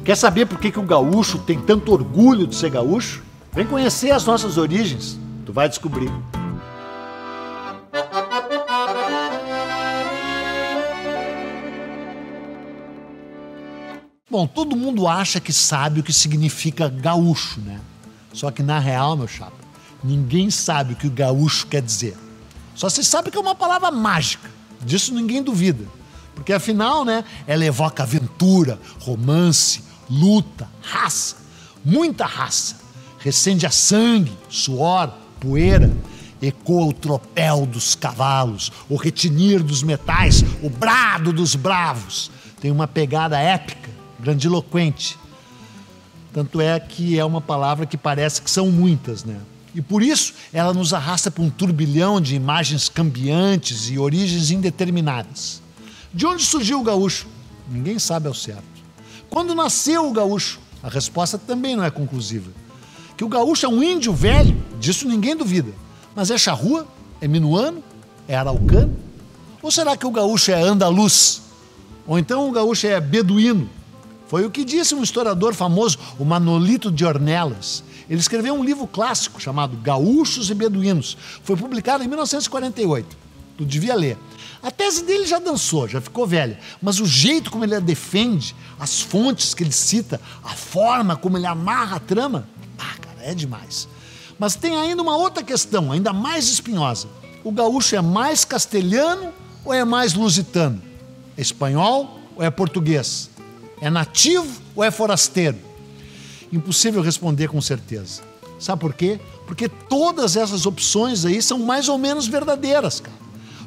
Quer saber por que o gaúcho tem tanto orgulho de ser gaúcho? Vem conhecer as nossas origens, tu vai descobrir. Bom, todo mundo acha que sabe o que significa gaúcho, né? Só que na real, meu chapa, ninguém sabe o que o gaúcho quer dizer. Só se sabe que é uma palavra mágica, disso ninguém duvida. Porque afinal, né, ela evoca aventura, romance, luta, raça, muita raça. Recende a sangue, suor, poeira, ecoa o tropel dos cavalos, o retinir dos metais, o brado dos bravos. Tem uma pegada épica, grandiloquente. Tanto é que é uma palavra que parece que são muitas, né? E por isso ela nos arrasta para um turbilhão de imagens cambiantes e origens indeterminadas. De onde surgiu o gaúcho? Ninguém sabe ao certo. Quando nasceu o gaúcho? A resposta também não é conclusiva. Que o gaúcho é um índio velho, disso ninguém duvida. Mas é charrua? É minuano? É araucano? Ou será que o gaúcho é andaluz? Ou então o gaúcho é beduíno? Foi o que disse um historiador famoso, o Manolito de Ornelas. Ele escreveu um livro clássico chamado Gaúchos e Beduínos. Foi publicado em 1948. Tu devia ler. A tese dele já dançou, já ficou velha, mas o jeito como ele a defende, as fontes que ele cita, a forma como ele amarra a trama, cara, é demais. Mas tem ainda uma outra questão, ainda mais espinhosa. O gaúcho é mais castelhano ou é mais lusitano? É espanhol ou é português? É nativo ou é forasteiro? Impossível responder com certeza. Sabe por quê? Porque todas essas opções aí são mais ou menos verdadeiras, cara.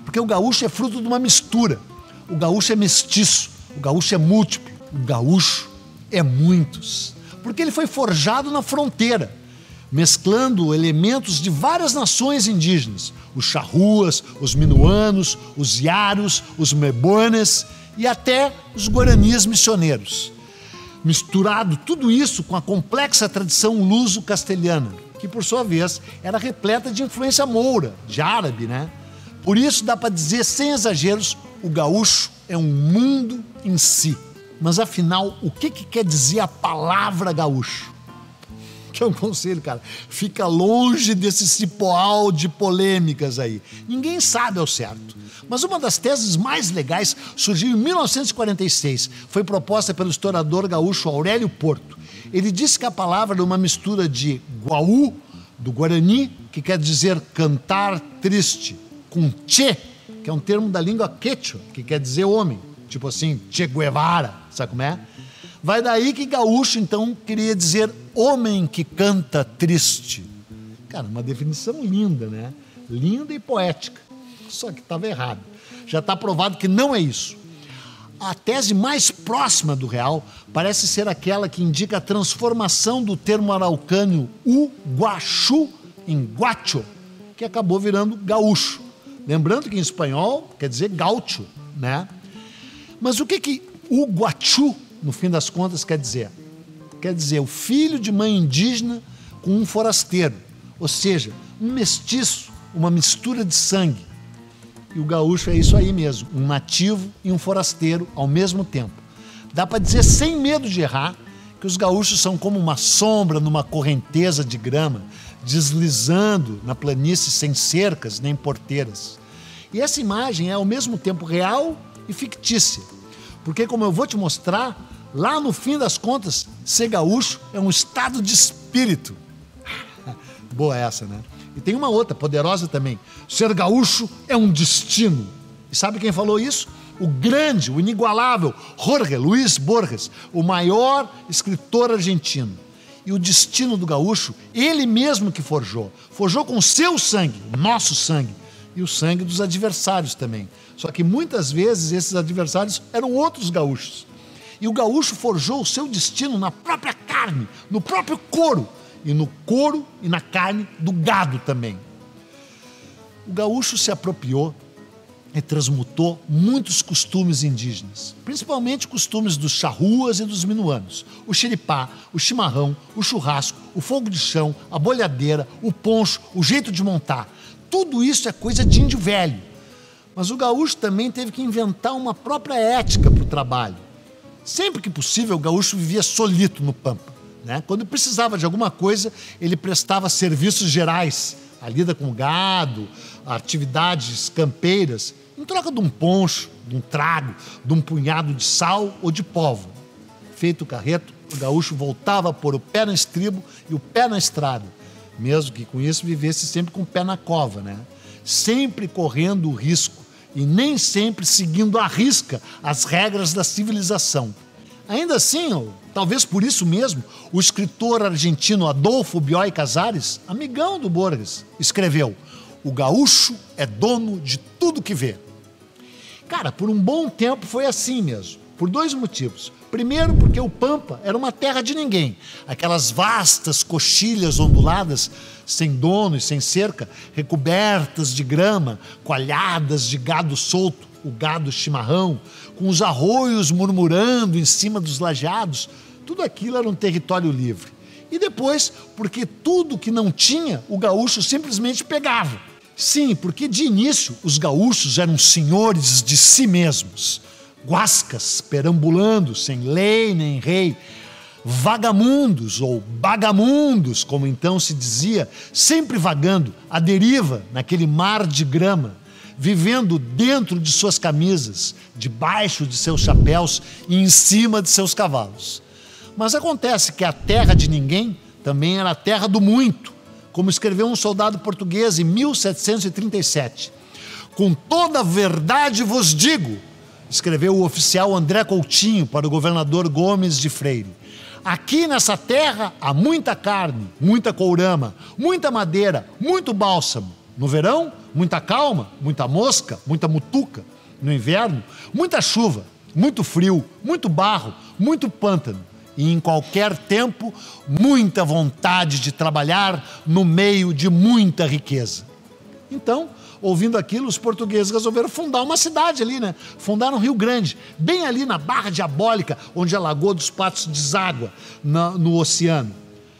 Porque o gaúcho é fruto de uma mistura. O gaúcho é mestiço, o gaúcho é múltiplo, o gaúcho é muitos. Porque ele foi forjado na fronteira, mesclando elementos de várias nações indígenas. Os charruas, os minuanos, os iaros, os mebones e até os guaranis missioneiros. Misturado tudo isso com a complexa tradição luso-castelhana, que por sua vez era repleta de influência moura, de árabe, né? Por isso dá para dizer, sem exageros, o gaúcho é um mundo em si. Mas afinal, o que quer dizer a palavra gaúcho? Que é um conselho, cara. Fica longe desse cipoal de polêmicas aí. Ninguém sabe ao certo. Mas uma das teses mais legais surgiu em 1946. Foi proposta pelo historiador gaúcho Aurélio Porto. Ele disse que a palavra é uma mistura de guaú, do guarani, que quer dizer cantar triste, com che, que é um termo da língua quechua, que quer dizer homem. Tipo assim, Che Guevara, sabe como é? Vai daí que gaúcho, então, queria dizer homem que canta triste. Cara, uma definição linda, né? Linda e poética. Só que estava errado. Já está provado que não é isso. A tese mais próxima do real parece ser aquela que indica a transformação do termo araucano uguachu em guacho, que acabou virando gaúcho. Lembrando que em espanhol quer dizer gaúcho, né? Mas o que uguachu, no fim das contas, quer dizer? Quer dizer o filho de mãe indígena com um forasteiro, ou seja, um mestiço, uma mistura de sangue. E o gaúcho é isso aí mesmo, um nativo e um forasteiro ao mesmo tempo. Dá para dizer sem medo de errar que os gaúchos são como uma sombra numa correnteza de grama, deslizando na planície sem cercas nem porteiras. E essa imagem é ao mesmo tempo real e fictícia, porque como eu vou te mostrar, lá no fim das contas, ser gaúcho é um estado de espírito. Boa essa, né? E tem uma outra, poderosa também. Ser gaúcho é um destino. E sabe quem falou isso? O grande, o inigualável Jorge Luis Borges, o maior escritor argentino. E o destino do gaúcho, ele mesmo que forjou. Forjou com o seu sangue, o nosso sangue. E o sangue dos adversários também. Só que muitas vezes esses adversários eram outros gaúchos. E o gaúcho forjou o seu destino na própria carne, no próprio couro. E no couro e na carne do gado também. O gaúcho se apropriou e transmutou muitos costumes indígenas, principalmente costumes dos charruas e dos minuanos. O xiripá, o chimarrão, o churrasco, o fogo de chão, a bolhadeira, o poncho, o jeito de montar. Tudo isso é coisa de índio velho. Mas o gaúcho também teve que inventar uma própria ética para o trabalho. Sempre que possível, o gaúcho vivia solito no pampa, né? Quando precisava de alguma coisa, ele prestava serviços gerais, a lida com gado, atividades campeiras, em troca de um poncho, de um trago, de um punhado de sal ou de pólvora. Feito o carreto, o gaúcho voltava a pôr o pé no estribo e o pé na estrada, mesmo que com isso vivesse sempre com o pé na cova, né? Sempre correndo o risco e nem sempre seguindo à risca as regras da civilização. Ainda assim, ou talvez por isso mesmo, o escritor argentino Adolfo Bioy Casares, amigão do Borges, escreveu: "O gaúcho é dono de tudo que vê." Cara, por um bom tempo foi assim mesmo, por dois motivos. Primeiro, porque o Pampa era uma terra de ninguém. Aquelas vastas coxilhas onduladas, sem dono e sem cerca, recobertas de grama, coalhadas de gado solto, o gado chimarrão, com os arroios murmurando em cima dos lajeados, tudo aquilo era um território livre. E depois, porque tudo que não tinha, o gaúcho simplesmente pegava. Sim, porque de início os gaúchos eram senhores de si mesmos. Guascas perambulando, sem lei nem rei, vagamundos ou bagamundos, como então se dizia, sempre vagando, à deriva naquele mar de grama, vivendo dentro de suas camisas, debaixo de seus chapéus e em cima de seus cavalos. Mas acontece que a terra de ninguém também era a terra do muito, como escreveu um soldado português em 1737. "Com toda a verdade vos digo", escreveu o oficial André Coutinho para o governador Gomes de Freire, "aqui nessa terra há muita carne, muita courama, muita madeira, muito bálsamo. No verão, muita calma, muita mosca, muita mutuca. No inverno, muita chuva, muito frio, muito barro, muito pântano. E em qualquer tempo, muita vontade de trabalhar no meio de muita riqueza." Então, ouvindo aquilo, os portugueses resolveram fundar uma cidade ali, né? Fundaram Rio Grande, bem ali na Barra Diabólica, onde a Lagoa dos Patos deságua no oceano.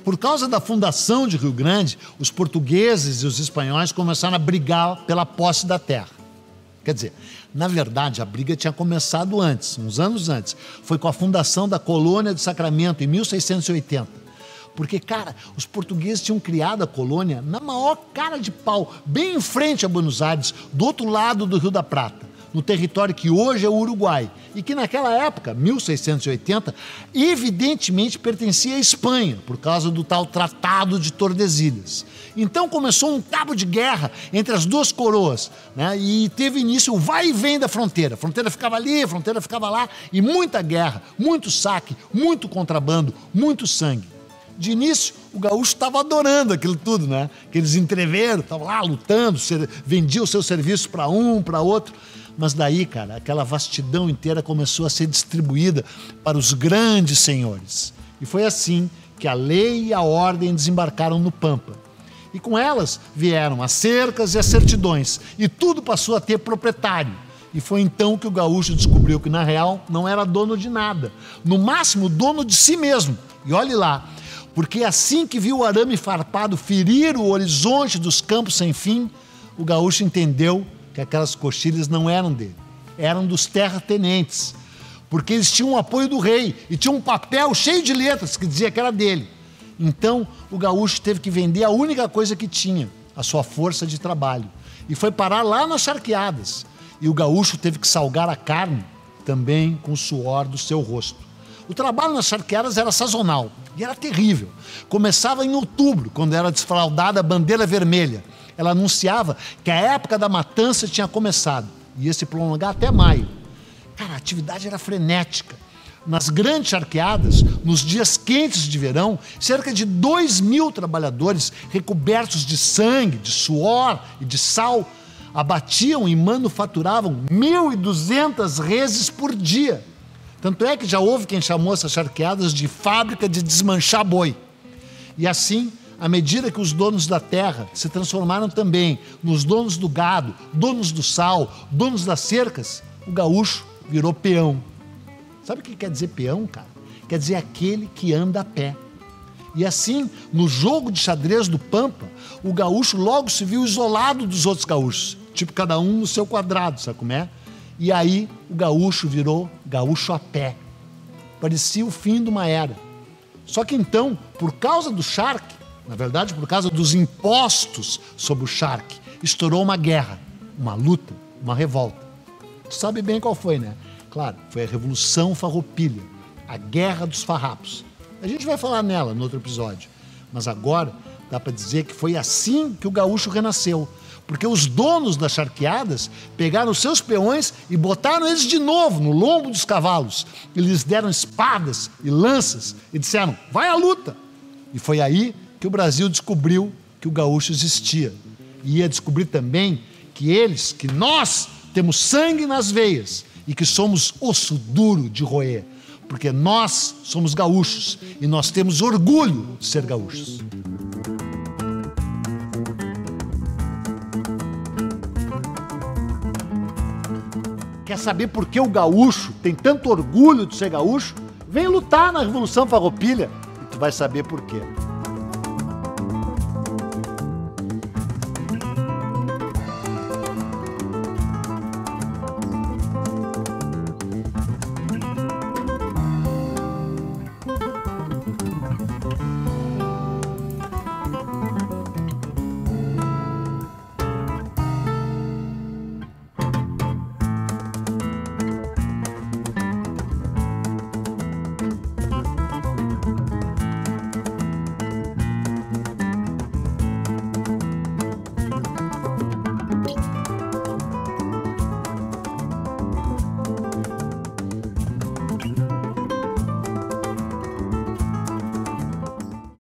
Por causa da fundação de Rio Grande, os portugueses e os espanhóis começaram a brigar pela posse da terra. Quer dizer, na verdade, a briga tinha começado antes, uns anos antes. Foi com a fundação da colônia de Sacramento, em 1680. Porque, cara, os portugueses tinham criado a colônia na maior cara de pau, bem em frente a Buenos Aires, do outro lado do Rio da Prata, no território que hoje é o Uruguai, e que naquela época, 1680, evidentemente pertencia à Espanha, por causa do tal Tratado de Tordesilhas. Então começou um cabo de guerra entre as duas coroas, né? E teve início o vai e vem da fronteira. A fronteira ficava ali, a fronteira ficava lá, e muita guerra, muito saque, muito contrabando, muito sangue. De início, o gaúcho estava adorando aquilo tudo, né? Aqueles entreveros, estavam lá lutando, vendiam o seu serviço para um, para outro. Mas daí, cara, aquela vastidão inteira começou a ser distribuída para os grandes senhores. E foi assim que a lei e a ordem desembarcaram no Pampa. E com elas vieram as cercas e as certidões, e tudo passou a ter proprietário. E foi então que o gaúcho descobriu que, na real, não era dono de nada. No máximo, dono de si mesmo. E olhe lá, porque assim que viu o arame farpado ferir o horizonte dos campos sem fim, o gaúcho entendeu que aquelas coxilhas não eram dele, eram dos terratenentes, porque eles tinham o apoio do rei e tinham um papel cheio de letras que dizia que era dele. Então, o gaúcho teve que vender a única coisa que tinha, a sua força de trabalho, e foi parar lá nas charqueadas. E o gaúcho teve que salgar a carne também com o suor do seu rosto. O trabalho nas charqueadas era sazonal e era terrível. Começava em outubro, quando era desfraldada a bandeira vermelha. Ela anunciava que a época da matança tinha começado e ia se prolongar até maio. Cara, a atividade era frenética. Nas grandes charqueadas, nos dias quentes de verão, cerca de 2.000 trabalhadores recobertos de sangue, de suor e de sal abatiam e manufaturavam 1.200 reses por dia. Tanto é que já houve quem chamou essas charqueadas de fábrica de desmanchar boi. E assim, à medida que os donos da terra se transformaram também nos donos do gado, donos do sal, donos das cercas, o gaúcho virou peão. Sabe o que quer dizer peão, cara? Quer dizer aquele que anda a pé. E assim, no jogo de xadrez do Pampa, o gaúcho logo se viu isolado dos outros gaúchos, tipo cada um no seu quadrado, sabe como é? E aí o gaúcho virou gaúcho a pé. parecia o fim de uma era. Só que então, por causa do charque, na verdade, por causa dos impostos sobre o charque, estourou uma guerra, uma luta, uma revolta. Tu sabe bem qual foi, né? Claro, foi a Revolução Farroupilha, a Guerra dos Farrapos. A gente vai falar nela no outro episódio. Mas agora dá para dizer que foi assim que o gaúcho renasceu. Porque os donos das charqueadas pegaram os seus peões e botaram eles de novo no lombo dos cavalos. E lhes deram espadas e lanças e disseram, vai à luta. E foi aí que o Brasil descobriu que o gaúcho existia. E ia descobrir também que nós temos sangue nas veias e que somos osso duro de roer. Porque nós somos gaúchos e nós temos orgulho de ser gaúchos. Quer saber por que o gaúcho tem tanto orgulho de ser gaúcho? Vem lutar na Revolução Farroupilha e tu vai saber por quê.